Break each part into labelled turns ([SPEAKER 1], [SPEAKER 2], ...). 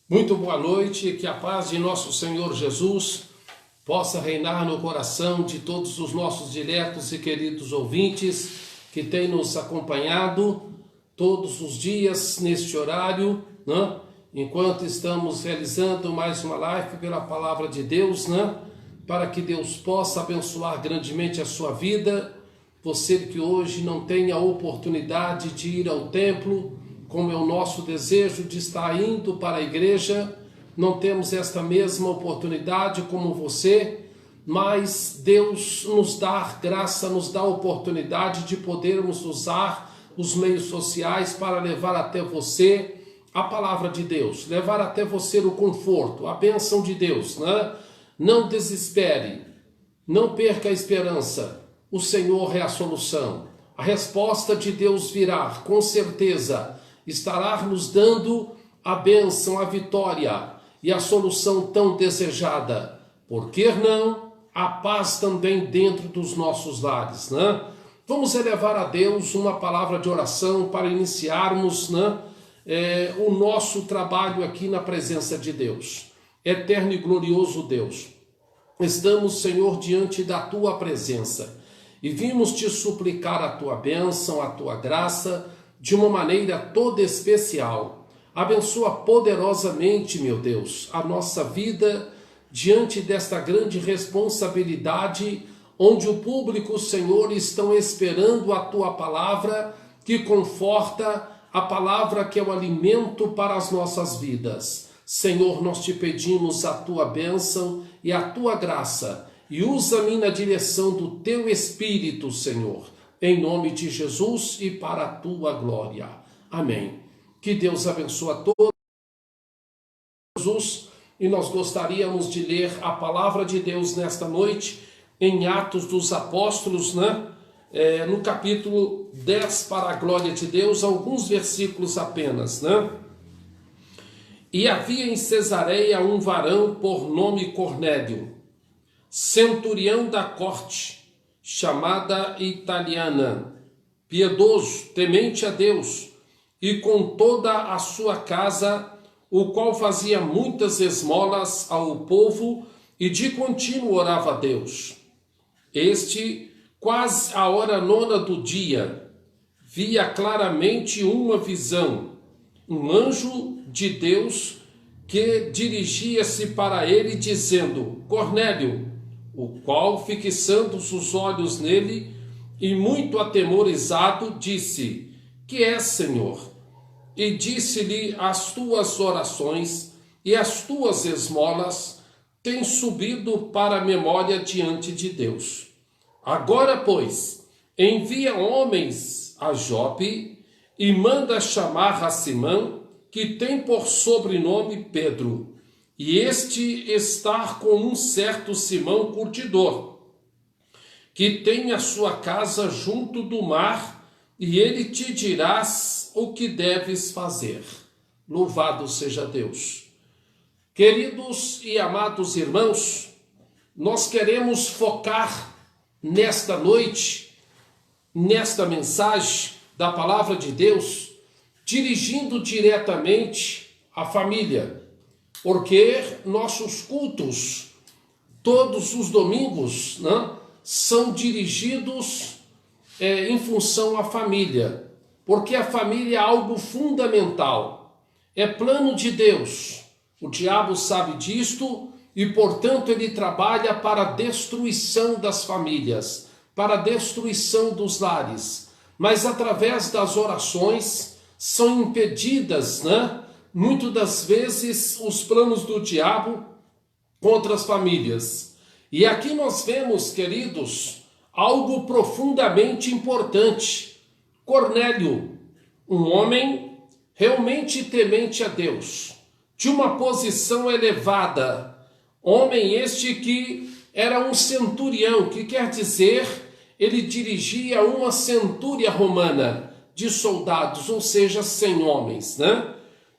[SPEAKER 1] Muito boa noite, que a paz de nosso Senhor Jesus possa reinar no coração de todos os nossos diletos e queridos ouvintes que têm nos acompanhado todos os dias neste horário, né? Enquanto estamos realizando mais uma live pela palavra de Deus, né? Para que Deus possa abençoar grandemente a sua vida. Você que hoje não tem a oportunidade de ir ao templo, como é o nosso desejo de estar indo para a igreja, não temos esta mesma oportunidade como você, mas Deus nos dá graça, nos dá a oportunidade de podermos usar os meios sociais para levar até você a palavra de Deus, levar até você o conforto, a bênção de Deus, né? Não desespere, não perca a esperança, o Senhor é a solução, a resposta de Deus virá, com certeza, estará nos dando a bênção, a vitória e a solução tão desejada. Por que não? A paz também dentro dos nossos lares, né? Vamos elevar a Deus uma palavra de oração para iniciarmos, né, o nosso trabalho aqui na presença de Deus. Eterno e glorioso Deus, estamos, Senhor, diante da Tua presença e vimos Te suplicar a Tua bênção, a Tua graça, de uma maneira toda especial. Abençoa poderosamente, meu Deus, a nossa vida diante desta grande responsabilidade, onde o público, Senhor, estão esperando a Tua palavra, que conforta, a palavra que é o alimento para as nossas vidas. Senhor, nós Te pedimos a Tua bênção e a Tua graça, e usa-me na direção do Teu Espírito, Senhor, em nome de Jesus e para a Tua glória. Amém. Que Deus abençoe a todos. Jesus, e nós gostaríamos de ler a palavra de Deus nesta noite, em Atos dos Apóstolos, né? No capítulo 10, para a glória de Deus, alguns versículos apenas, né? E havia em Cesareia um varão por nome Cornélio, centurião da corte, chamada italiana, piedoso, temente a Deus, e com toda a sua casa, o qual fazia muitas esmolas ao povo, e de contínuo orava a Deus. Este, quase a hora nona do dia, via claramente uma visão, um anjo de Deus que dirigia-se para ele, dizendo: Cornélio, o qual, fixando os olhos nele, e muito atemorizado, disse: Que é, Senhor? E disse-lhe: As tuas orações e as tuas esmolas têm subido para a memória diante de Deus. Agora, pois, envia homens a Jope e manda chamar a Simão, que tem por sobrenome Pedro, e este estar com um certo Simão curtidor, que tem a sua casa junto do mar, e ele te dirás o que deves fazer. Louvado seja Deus. Queridos e amados irmãos, nós queremos focar nesta noite, nesta mensagem da palavra de Deus, dirigindo diretamente à família, porque nossos cultos, todos os domingos, né, são dirigidos em função à família, porque a família é algo fundamental, é plano de Deus. O diabo sabe disto e, portanto, ele trabalha para a destruição das famílias, para a destruição dos lares, mas através das orações são impedidas, né, muitas das vezes, os planos do diabo contra as famílias. E aqui nós vemos, queridos, algo profundamente importante. Cornélio, um homem realmente temente a Deus, de uma posição elevada, homem este que era um centurião, que quer dizer, ele dirigia uma centúria romana de soldados, ou seja, 100 homens, né?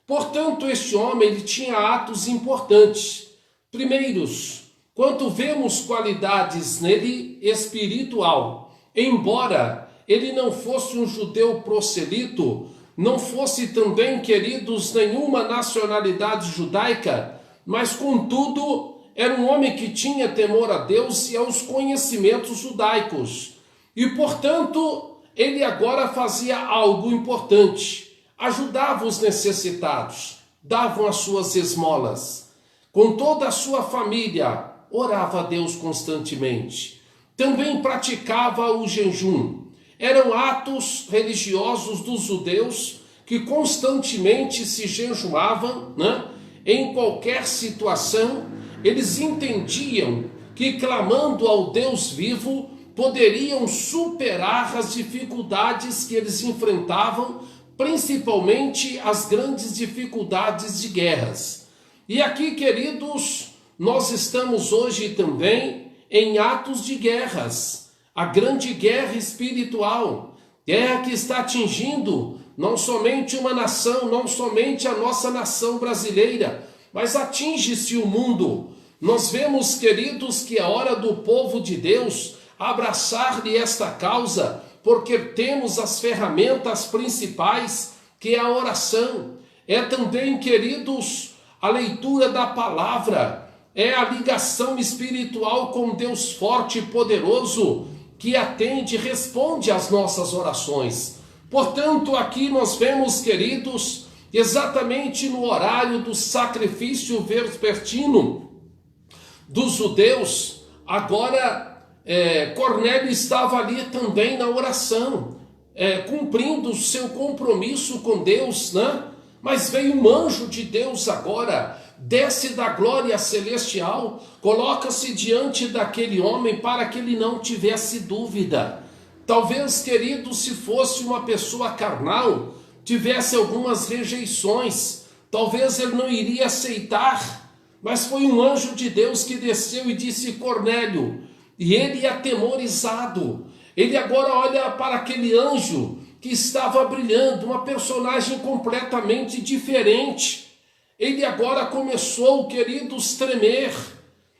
[SPEAKER 1] Portanto, este homem, ele tinha atos importantes. Primeiros, quando vemos qualidades nele espiritual, embora ele não fosse um judeu prosselito, não fosse também, queridos, nenhuma nacionalidade judaica, mas contudo era um homem que tinha temor a Deus e aos conhecimentos judaicos. E, portanto, ele agora fazia algo importante: ajudava os necessitados, davam as suas esmolas. Com toda a sua família, orava a Deus constantemente. Também praticava o jejum. Eram atos religiosos dos judeus que constantemente se jejuavam, né? Em qualquer situação, eles entendiam que clamando ao Deus vivo, poderiam superar as dificuldades que eles enfrentavam, principalmente as grandes dificuldades de guerras. E aqui, queridos, nós estamos hoje também em atos de guerras. A grande guerra espiritual, guerra que está atingindo não somente uma nação, não somente a nossa nação brasileira, mas atinge-se o mundo. Nós vemos, queridos, que é hora do povo de Deus abraçar-lhe esta causa, porque temos as ferramentas principais, que é a oração. É também, queridos, a leitura da palavra, é a ligação espiritual com Deus forte e poderoso, que atende e responde às nossas orações. Portanto, aqui nós vemos, queridos, exatamente no horário do sacrifício vespertino dos judeus, agora Cornélio estava ali também na oração, cumprindo o seu compromisso com Deus, né? Mas veio um anjo de Deus agora, desce da glória celestial, coloca-se diante daquele homem para que ele não tivesse dúvida. Talvez, querido, se fosse uma pessoa carnal, tivesse algumas rejeições, talvez ele não iria aceitar, mas foi um anjo de Deus que desceu e disse: Cornélio, e ele atemorizado, ele agora olha para aquele anjo que estava brilhando, uma personagem completamente diferente. Ele agora começou, queridos, tremer,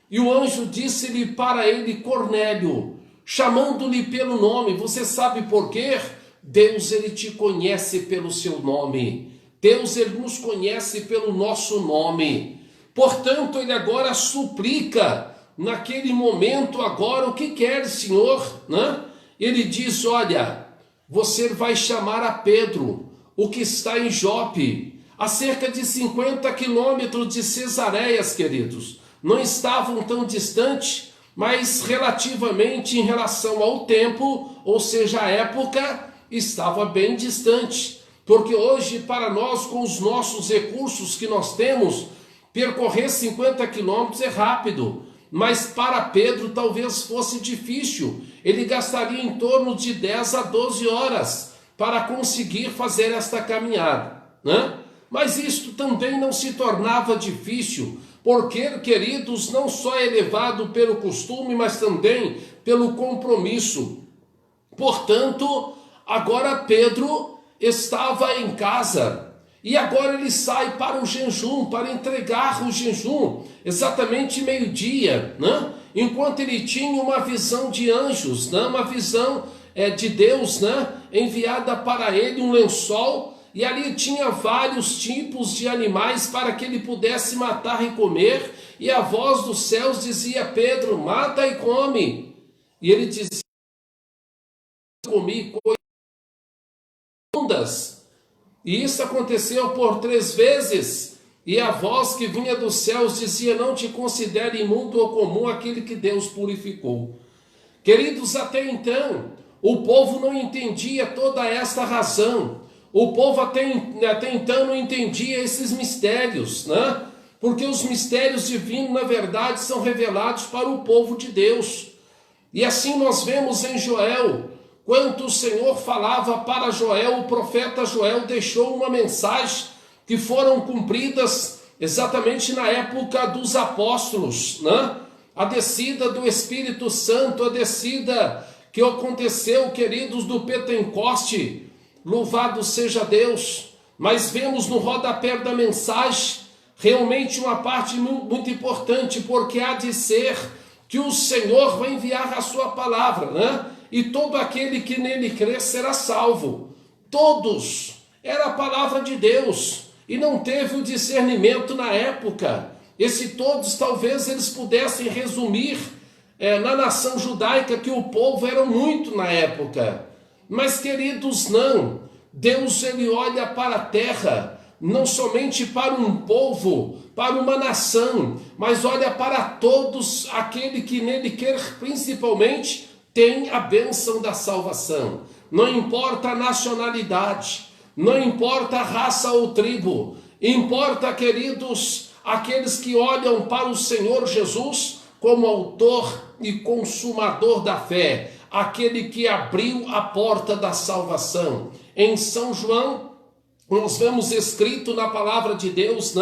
[SPEAKER 1] e o anjo disse-lhe para ele: Cornélio, chamando-lhe pelo nome. Você sabe por quê? Deus, ele te conhece pelo seu nome. Deus, ele nos conhece pelo nosso nome. Portanto, ele agora suplica, naquele momento agora: o que quer, Senhor? Né? Ele diz: olha, você vai chamar a Pedro, o que está em Jope, a cerca de 50 quilômetros de Cesareias, queridos. Não estavam tão distantes, mas relativamente em relação ao tempo, ou seja, a época, estava bem distante. Porque hoje, para nós, com os nossos recursos que nós temos, percorrer 50 quilômetros é rápido. Mas para Pedro talvez fosse difícil. Ele gastaria em torno de 10 a 12 horas para conseguir fazer esta caminhada, né? Mas isto também não se tornava difícil, porque, queridos, não só é levado pelo costume, mas também pelo compromisso. Portanto, agora Pedro estava em casa, e agora ele sai para o jejum, para entregar o jejum, exatamente meio-dia, né? Enquanto ele tinha uma visão de anjos, né? Uma visão de Deus, né? Enviada para ele um lençol, e ali tinha vários tipos de animais para que ele pudesse matar e comer, e a voz dos céus dizia: Pedro, mata e come. E ele dizia: comi coisas imundas. E isso aconteceu por 3 vezes, e a voz que vinha dos céus dizia: não te considere imundo ou comum aquele que Deus purificou. Queridos, até então, o povo não entendia toda esta razão. O povo até então não entendia esses mistérios, né? Porque os mistérios divinos, na verdade, são revelados para o povo de Deus. E assim nós vemos em Joel, quando o Senhor falava para Joel, o profeta Joel deixou uma mensagem que foram cumpridas exatamente na época dos apóstolos, né? A descida do Espírito Santo, a descida que aconteceu, queridos, do Pentecoste, louvado seja Deus. Mas vemos no rodapé da mensagem realmente uma parte muito importante, porque há de ser que o Senhor vai enviar a sua palavra, né? E todo aquele que nele crer será salvo. Todos Era a palavra de Deus e não teve o discernimento na época. E se todos talvez eles pudessem resumir na nação judaica que o povo era muito na época. Mas queridos, não. Deus ele olha para a terra, não somente para um povo, para uma nação, mas olha para todos aquele que nele quer, principalmente, tem a bênção da salvação. Não importa a nacionalidade, não importa a raça ou tribo, importa, queridos, aqueles que olham para o Senhor Jesus como autor e consumador da fé, aquele que abriu a porta da salvação. Em São João, nós vemos escrito na palavra de Deus,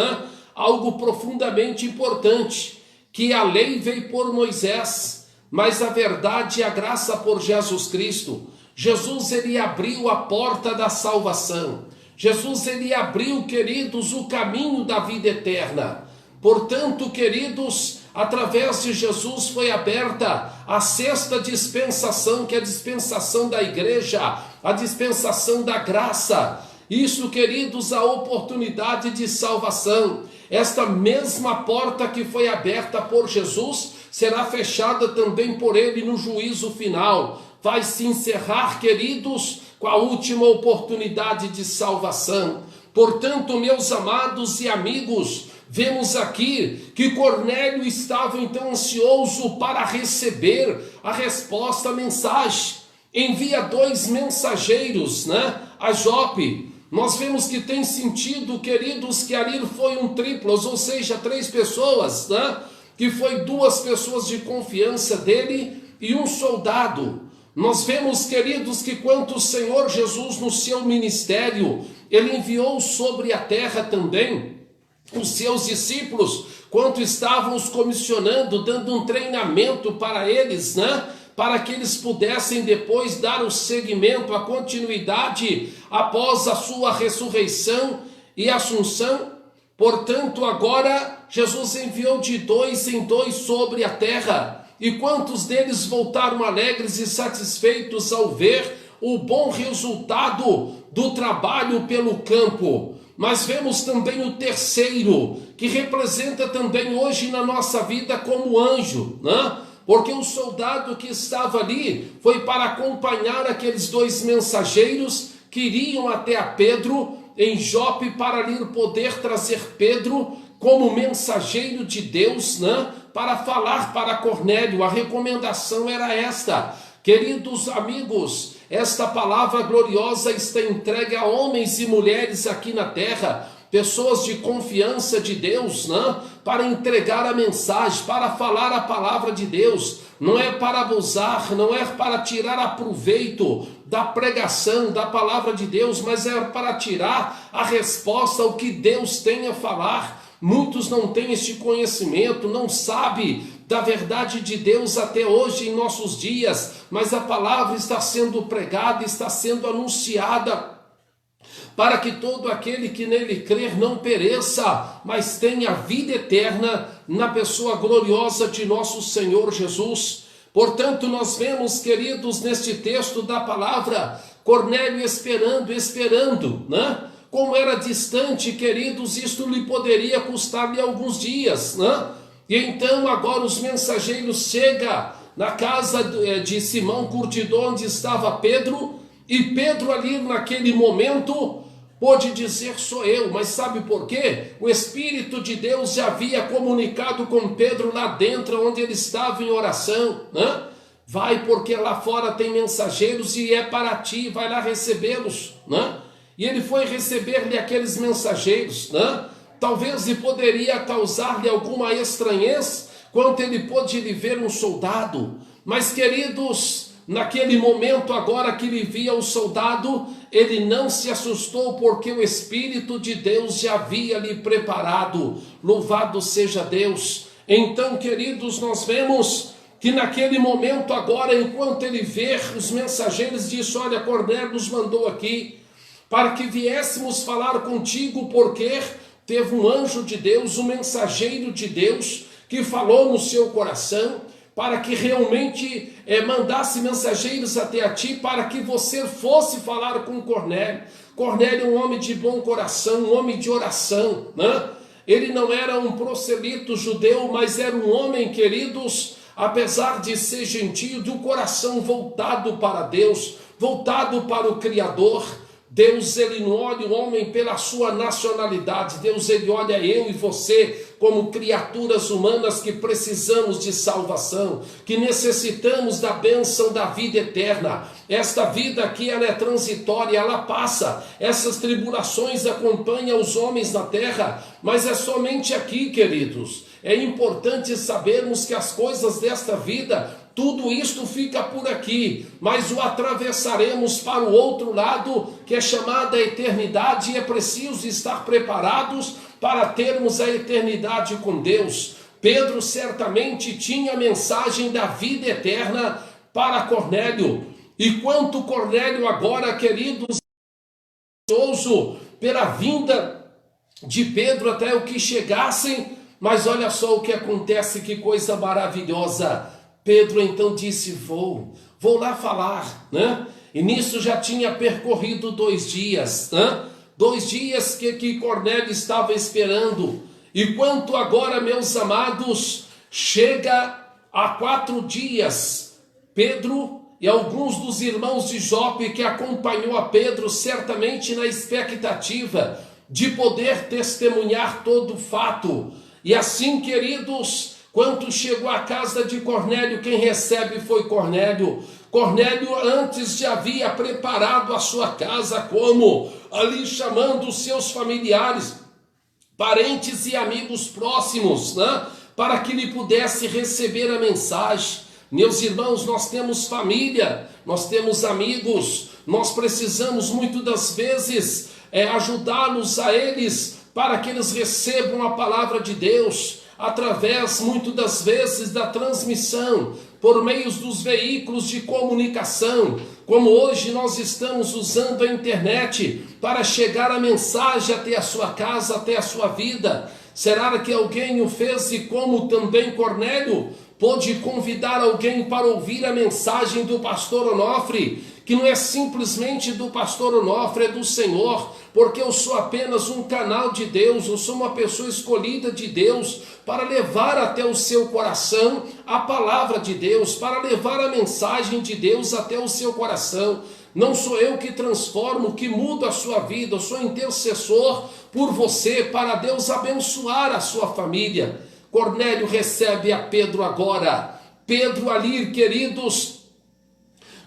[SPEAKER 1] algo profundamente importante, que a lei veio por Moisés, mas a verdade e a graça por Jesus Cristo. Jesus, ele abriu a porta da salvação. Jesus, ele abriu, queridos, o caminho da vida eterna. Portanto, queridos, através de Jesus foi aberta a sexta dispensação, que é a dispensação da igreja, a dispensação da graça. Isso, queridos, a oportunidade de salvação. Esta mesma porta que foi aberta por Jesus será fechada também por ele no juízo final. Vai se encerrar, queridos, com a última oportunidade de salvação. Portanto, meus amados e amigos, vemos aqui que Cornélio estava então ansioso para receber a resposta à mensagem. Envia 2 mensageiros, a Jope. Nós vemos que tem sentido, queridos, que ali foi um triplos, ou seja, 3 pessoas, que foi 2 pessoas de confiança dele e um soldado. Nós vemos, queridos, que quanto o Senhor Jesus no seu ministério, ele enviou sobre a terra também os seus discípulos, quanto estavam os comissionando, dando um treinamento para eles, para que eles pudessem depois dar o seguimento, a continuidade após a sua ressurreição e assunção. Portanto, agora Jesus enviou de 2 em 2 sobre a terra. E quantos deles voltaram alegres e satisfeitos ao ver o bom resultado do trabalho pelo campo? Mas vemos também o terceiro, que representa também hoje na nossa vida como anjo, Porque o soldado que estava ali foi para acompanhar aqueles 2 mensageiros que iriam até a Pedro em Jope para ali poder trazer Pedro como mensageiro de Deus, para falar para Cornélio. A recomendação era esta. Queridos amigos, esta palavra gloriosa está entregue a homens e mulheres aqui na terra, pessoas de confiança de Deus, para entregar a mensagem, para falar a palavra de Deus. Não é para abusar, não é para tirar aproveito da pregação, da palavra de Deus, mas é para tirar a resposta ao que Deus tem a falar. Muitos não têm este conhecimento, não sabem da verdade de Deus até hoje em nossos dias, mas a palavra está sendo pregada, está sendo anunciada, para que todo aquele que nele crer não pereça, mas tenha vida eterna na pessoa gloriosa de nosso Senhor Jesus. Portanto, nós vemos, queridos, neste texto da palavra, Cornélio esperando, Como era distante, queridos, isto lhe poderia custar-lhe alguns dias, E então agora os mensageiros chegam na casa de Simão Curtidor, onde estava Pedro, e Pedro ali naquele momento pôde dizer: sou eu. Mas sabe por quê? O Espírito de Deus já havia comunicado com Pedro lá dentro, onde ele estava em oração, Vai, porque lá fora tem mensageiros e é para ti, vai lá recebê-los, E ele foi receber-lhe aqueles mensageiros, Talvez lhe poderia causar-lhe alguma estranheza, quando ele pôde lhe ver um soldado. Mas, queridos, naquele momento agora que ele via o soldado, ele não se assustou, porque o Espírito de Deus já havia lhe preparado. Louvado seja Deus. Então, queridos, nós vemos que naquele momento agora, enquanto ele vê os mensageiros, disse: olha, Cornélio nos mandou aqui para que viéssemos falar contigo, porque teve um anjo de Deus, um mensageiro de Deus, que falou no seu coração, para que realmente mandasse mensageiros até a ti, para que você fosse falar com Cornélio. Cornélio é um homem de bom coração, um homem de oração, né? Ele não era um prosélito judeu, mas era um homem, queridos, apesar de ser gentio, de um coração voltado para Deus, voltado para o Criador. Deus, ele não olha o homem pela sua nacionalidade. Deus, ele olha eu e você como criaturas humanas que precisamos de salvação, que necessitamos da bênção da vida eterna. Esta vida aqui, ela é transitória, ela passa. Essas tribulações acompanham os homens na terra, mas é somente aqui, queridos. É importante sabermos que as coisas desta vida, tudo isto fica por aqui, mas o atravessaremos para o outro lado, que é chamada eternidade, e é preciso estar preparados para termos a eternidade com Deus. Pedro certamente tinha a mensagem da vida eterna para Cornélio, e quanto Cornélio agora, queridos, ansioso pela vinda de Pedro até o que chegassem, mas olha só o que acontece, que coisa maravilhosa. Pedro então disse, vou lá falar, né? E nisso já tinha percorrido 2 dias, né? 2 dias que Cornélio estava esperando. E quanto agora, meus amados, chega a 4 dias, Pedro e alguns dos irmãos de Jope que acompanhou a Pedro, certamente na expectativa de poder testemunhar todo o fato. E assim, queridos, quando chegou à casa de Cornélio, quem recebe foi Cornélio. Cornélio antes já havia preparado a sua casa, como ali chamando os seus familiares, parentes e amigos próximos, né? Para que ele pudesse receber a mensagem. Meus irmãos, nós temos família, nós temos amigos, nós precisamos muitas das vezes ajudá-los a eles, para que eles recebam a palavra de Deus, através, muitas das vezes, da transmissão, por meio dos veículos de comunicação, como hoje nós estamos usando a internet, para chegar a mensagem até a sua casa, até a sua vida. Será que alguém o fez, e como também Cornélio pôde convidar alguém para ouvir a mensagem do pastor Onofre, que não é simplesmente do pastor Onofre, é do Senhor, porque eu sou apenas um canal de Deus, eu sou uma pessoa escolhida de Deus, para levar até o seu coração a palavra de Deus, para levar a mensagem de Deus até o seu coração. Não sou eu que transformo, que mudo a sua vida, eu sou intercessor por você, para Deus abençoar a sua família. Cornélio recebe a Pedro agora. Pedro ali, queridos,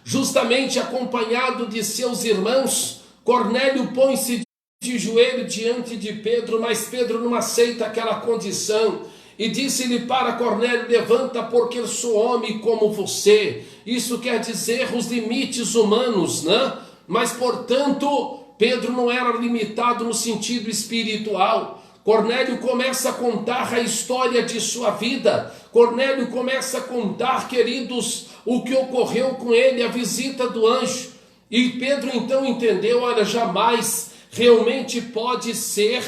[SPEAKER 1] justamente acompanhado de seus irmãos, Cornélio põe-se de joelho diante de Pedro, mas Pedro não aceita aquela condição. E disse-lhe para Cornélio, levanta, porque eu sou homem como você. Isso quer dizer os limites humanos, né? Mas, portanto, Pedro não era limitado no sentido espiritual. Cornélio começa a contar a história de sua vida. Cornélio começa a contar, queridos, o que ocorreu com ele, a visita do anjo. E Pedro então entendeu, olha, jamais realmente pode ser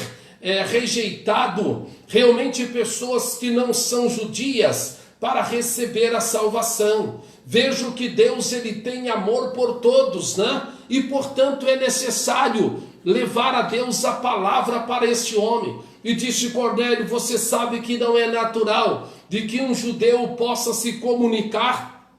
[SPEAKER 1] rejeitado, realmente pessoas que não são judias, para receber a salvação. Vejo que Deus, ele tem amor por todos, né? E portanto é necessário levar a Deus a palavra para este homem. E disse Cornélio, você sabe que não é natural de que um judeu possa se comunicar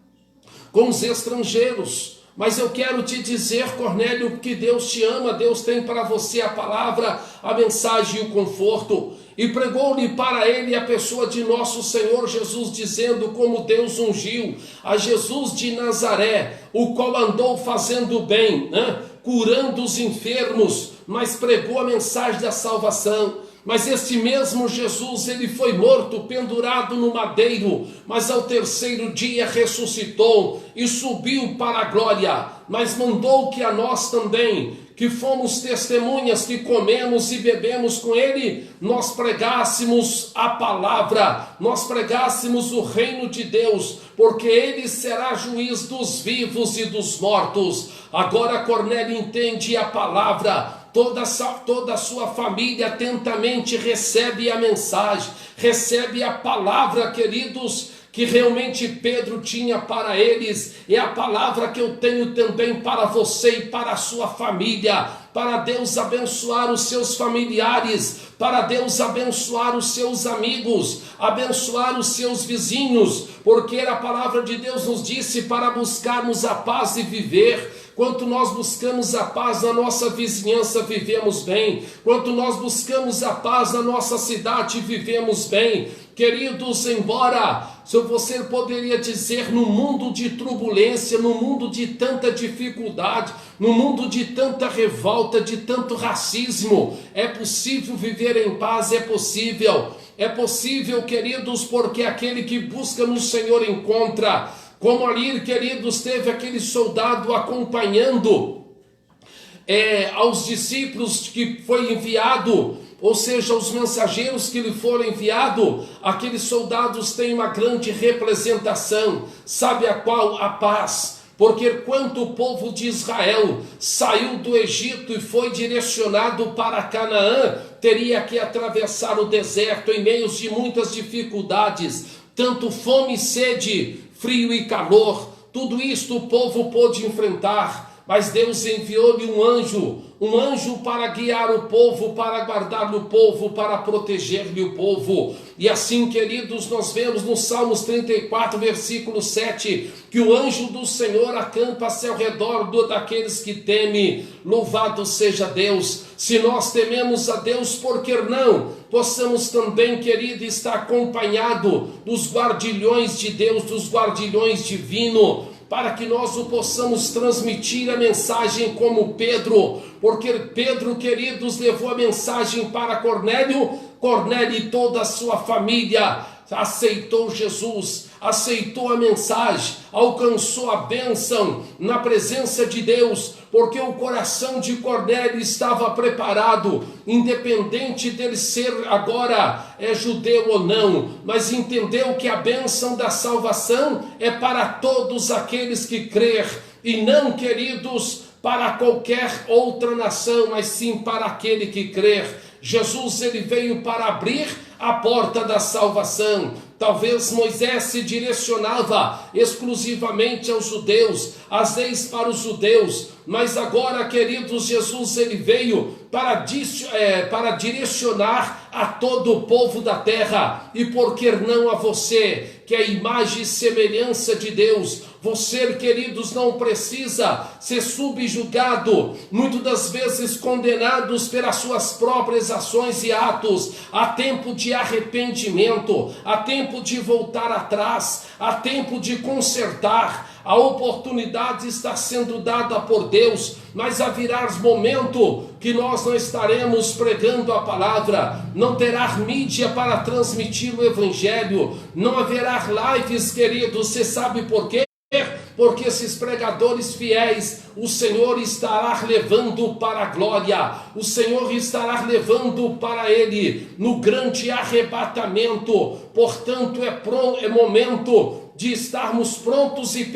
[SPEAKER 1] com os estrangeiros. Mas eu quero te dizer, Cornélio, que Deus te ama, Deus tem para você a palavra, a mensagem e o conforto. E pregou-lhe para ele a pessoa de nosso Senhor Jesus, dizendo como Deus ungiu a Jesus de Nazaré, o qual andou fazendo bem, né? Curando os enfermos, mas pregou a mensagem da salvação. Mas este mesmo Jesus, ele foi morto, pendurado no madeiro, mas ao 3º dia ressuscitou e subiu para a glória. Mas mandou que a nós também, que fomos testemunhas, que comemos e bebemos com ele, nós pregássemos a palavra, nós pregássemos o reino de Deus, porque ele será juiz dos vivos e dos mortos. Agora Cornélio entende a palavra. Toda a sua família atentamente recebe a mensagem, recebe a palavra, queridos, que realmente Pedro tinha para eles, é a palavra que eu tenho também para você e para a sua família, para Deus abençoar os seus familiares, para Deus abençoar os seus amigos, abençoar os seus vizinhos, porque a palavra de Deus nos disse para buscarmos a paz e viver. Quanto nós buscamos a paz na nossa vizinhança, vivemos bem. Quanto nós buscamos a paz na nossa cidade, vivemos bem. Queridos, embora você poderia dizer, no mundo de turbulência, no mundo de tanta dificuldade, no mundo de tanta revolta, de tanto racismo, é possível viver em paz, é possível, queridos, porque aquele que busca no Senhor encontra. Como ali, queridos, teve aquele soldado acompanhando aos discípulos que foi enviado, ou seja, os mensageiros que lhe foram enviados, aqueles soldados têm uma grande representação, sabe a qual? A paz. Porque quando o povo de Israel saiu do Egito e foi direcionado para Canaã, teria que atravessar o deserto em meio de muitas dificuldades, tanto fome e sede, frio e calor, tudo isto o povo pôde enfrentar, mas Deus enviou-lhe um anjo para guiar o povo, para guardar o povo, para proteger-lhe o povo. E assim, queridos, nós vemos no Salmos 34, versículo 7, que o anjo do Senhor acampa-se ao redor daqueles que temem. Louvado seja Deus. Se nós tememos a Deus, por que não possamos também, querido, estar acompanhado dos guardilhões de Deus, dos guardilhões divinos, para que nós o possamos transmitir a mensagem como Pedro, porque Pedro, queridos, levou a mensagem para Cornélio e toda a sua família aceitou Jesus, aceitou a mensagem, alcançou a bênção na presença de Deus, porque o coração de Cornélio estava preparado, independente dele ser agora judeu ou não, mas entendeu que a bênção da salvação é para todos aqueles que crer, e não, queridos, para qualquer outra nação, mas sim para aquele que crer. Jesus, ele veio para abrir a porta da salvação. Talvez Moisés se direcionava exclusivamente aos judeus, as leis para os judeus, mas agora, queridos, Jesus, ele veio para direcionar a todo o povo da terra, e por que não a você, que é a imagem e semelhança de Deus. Você, queridos, não precisa ser subjugado, muitas das vezes condenados pelas suas próprias ações e atos. Há tempo de arrependimento, há tempo de voltar atrás, há tempo de consertar. A oportunidade está sendo dada por Deus, mas haverá momento que nós não estaremos pregando a palavra, não terá mídia para transmitir o evangelho, não haverá lives, queridos. Você sabe por quê? Porque esses pregadores fiéis, o Senhor estará levando para a glória, o Senhor estará levando para Ele no grande arrebatamento. Portanto, é momento de estarmos prontos e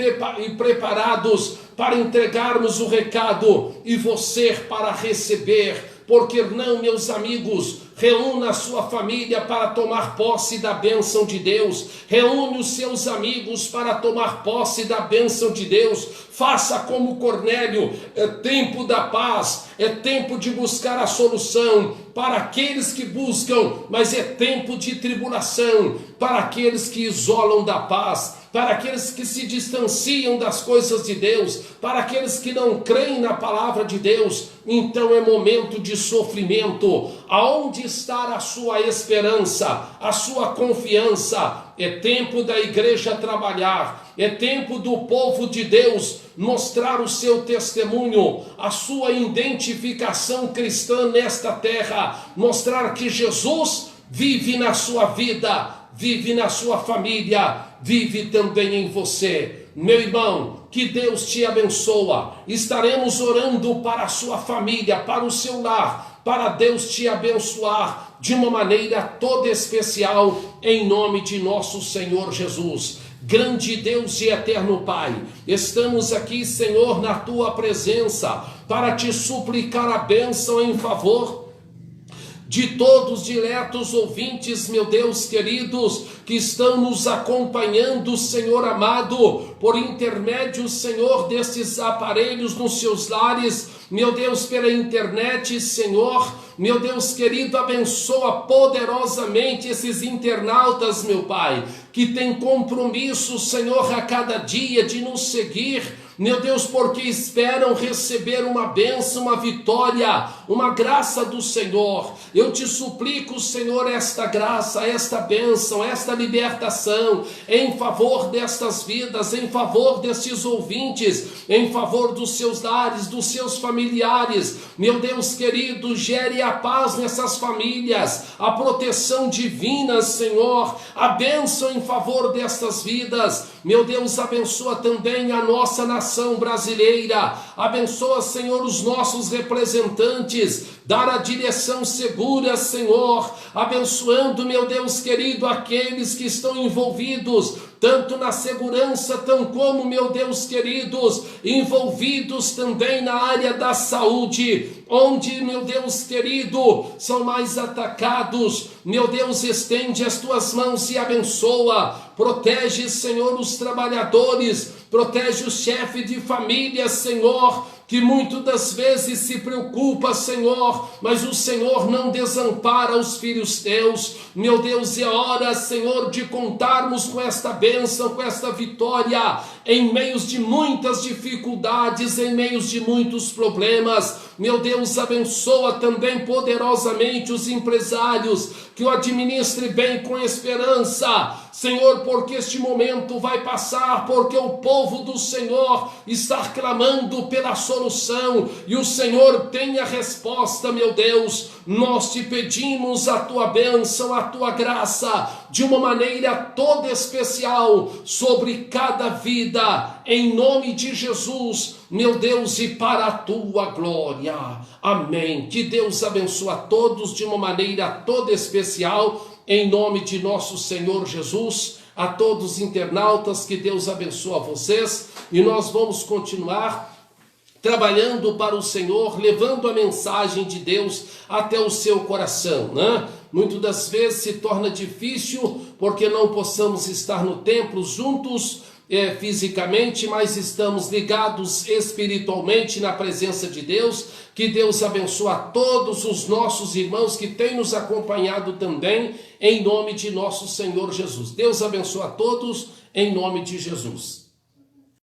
[SPEAKER 1] preparados para entregarmos o recado, e você para receber. Por que não, meus amigos? Reúna a sua família para tomar posse da bênção de Deus. Reúne os seus amigos para tomar posse da bênção de Deus. Faça como Cornélio. É tempo da paz, é tempo de buscar a solução para aqueles que buscam, mas é tempo de tribulação para aqueles que isolam da paz, para aqueles que se distanciam das coisas de Deus, para aqueles que não creem na palavra de Deus. Então é momento de sofrimento. Aonde está a sua esperança, a sua confiança? É tempo da igreja trabalhar, é tempo do povo de Deus mostrar o seu testemunho, a sua identificação cristã nesta terra, mostrar que Jesus vive na sua vida, vive na sua família, vive também em você. Meu irmão, que Deus te abençoa. Estaremos orando para a sua família, para o seu lar, para Deus te abençoar de uma maneira toda especial, em nome de nosso Senhor Jesus. Grande Deus e eterno Pai, estamos aqui, Senhor, na tua presença, para te suplicar a bênção em favor de todos os diletos ouvintes, meu Deus queridos, que estão nos acompanhando, Senhor amado, por intermédio, Senhor, destes aparelhos nos seus lares, meu Deus, pela internet, Senhor, meu Deus querido, abençoa poderosamente esses internautas, meu Pai, que tem compromisso, Senhor, a cada dia de nos seguir, meu Deus, porque esperam receber uma bênção, uma vitória, uma graça do Senhor. Eu te suplico, Senhor, esta graça, esta bênção, esta libertação, em favor destas vidas, em favor destes ouvintes, em favor dos seus lares, dos seus familiares. Meu Deus querido, gere a paz nessas famílias, a proteção divina, Senhor, a bênção em favor destas vidas. Meu Deus, abençoa também a nossa nação brasileira, abençoa, Senhor, os nossos representantes, dar a direção segura, Senhor, abençoando, meu Deus querido, aqueles que estão envolvidos, tanto na segurança, tão como, meu Deus queridos, envolvidos também na área da saúde, onde, meu Deus querido, são mais atacados. Meu Deus, estende as tuas mãos e abençoa, protege, Senhor, os trabalhadores, protege o chefe de família, Senhor, que muitas das vezes se preocupa, Senhor, mas o Senhor não desampara os filhos teus. Meu Deus, é hora, Senhor, de contarmos com esta bênção, com esta vitória, em meios de muitas dificuldades, em meios de muitos problemas. Meu Deus, abençoa também poderosamente os empresários, que o administre bem com esperança, Senhor, porque este momento vai passar, porque o povo do Senhor está clamando pela solução, e o Senhor tem a resposta, meu Deus. Nós te pedimos a tua bênção, a tua graça, de uma maneira toda especial, sobre cada vida, em nome de Jesus, meu Deus, e para a tua glória. Amém. Que Deus abençoe a todos de uma maneira toda especial, em nome de nosso Senhor Jesus. A todos os internautas, que Deus abençoe a vocês, e nós vamos continuar trabalhando para o Senhor, levando a mensagem de Deus até o seu coração, né? Muitas das vezes se torna difícil, porque não possamos estar no templo juntos, fisicamente, mas estamos ligados espiritualmente na presença de Deus. Que Deus abençoe a todos os nossos irmãos que têm nos acompanhado também, em nome de nosso Senhor Jesus. Deus abençoe a todos, em nome de Jesus.